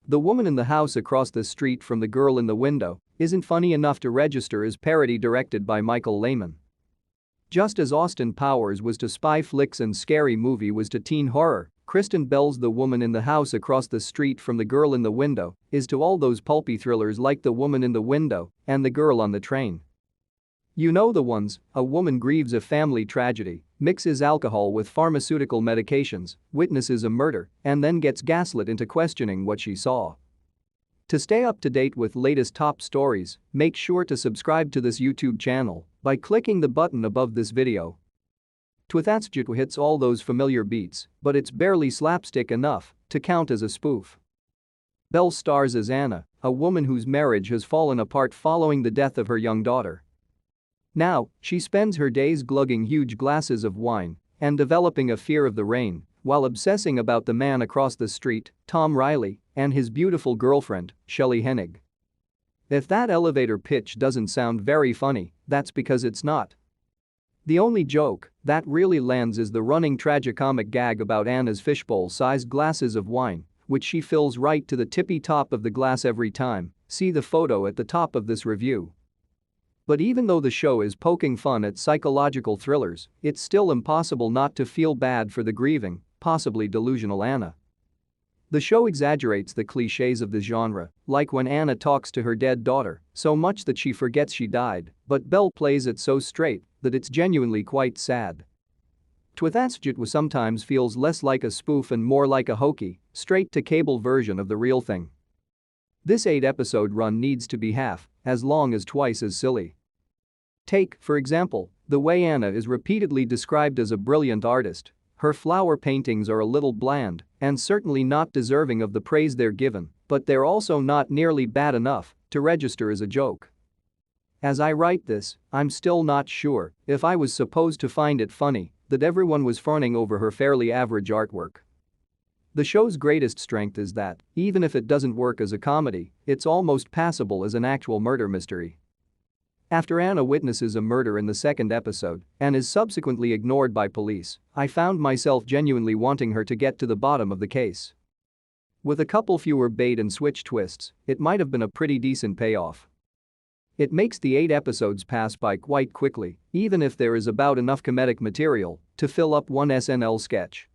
The woman in the house across the street from the girl in the window isn't funny enough to register as parody directed by Michael Lehman. Just as Austin Powers was to spy flicks and Scary Movie was to teen horror, Kristen Bell's The Woman in the House Across the Street from the Girl in the Window is to all those pulpy thrillers like The Woman in the Window and The Girl on the Train. You know the ones: a woman grieves a family tragedy, mixes alcohol with pharmaceutical medications, witnesses a murder, and then gets gaslit into questioning what she saw. To stay up to date with latest top stories, make sure to subscribe to this YouTube channel by clicking the button above this video. Twitatsuju hits all those familiar beats, but it's barely slapstick enough to count as a spoof. Bell stars as Anna, a woman whose marriage has fallen apart following the death of her young daughter. Now, she spends her days glugging huge glasses of wine and developing a fear of the rain while obsessing about the man across the street, Tom Riley, and his beautiful girlfriend, Shelley Hennig. If that elevator pitch doesn't sound very funny, that's because it's not. The only joke that really lands is the running tragicomic gag about Anna's fishbowl-sized glasses of wine, which she fills right to the tippy top of the glass every time. See the photo at the top of this review. But even though the show is poking fun at psychological thrillers, it's still impossible not to feel bad for the grieving, possibly delusional Anna. The show exaggerates the clichés of the genre, like when Anna talks to her dead daughter so much that she forgets she died, but Bell plays it so straight that it's genuinely quite sad. Twitatsuju sometimes feels less like a spoof and more like a hokey, straight-to-cable version of the real thing. This 8-episode run needs to be half as long as twice as silly. Take, for example, the way Anna is repeatedly described as a brilliant artist. Her flower paintings are a little bland and certainly not deserving of the praise they're given, but they're also not nearly bad enough to register as a joke. As I write this, I'm still not sure if I was supposed to find it funny that everyone was fawning over her fairly average artwork. The show's greatest strength is that, even if it doesn't work as a comedy, it's almost passable as an actual murder mystery. After Anna witnesses a murder in the second episode and is subsequently ignored by police, I found myself genuinely wanting her to get to the bottom of the case. With a couple fewer bait-and-switch twists, it might have been a pretty decent payoff. It makes the 8 episodes pass by quite quickly, even if there is about enough comedic material to fill up one SNL sketch.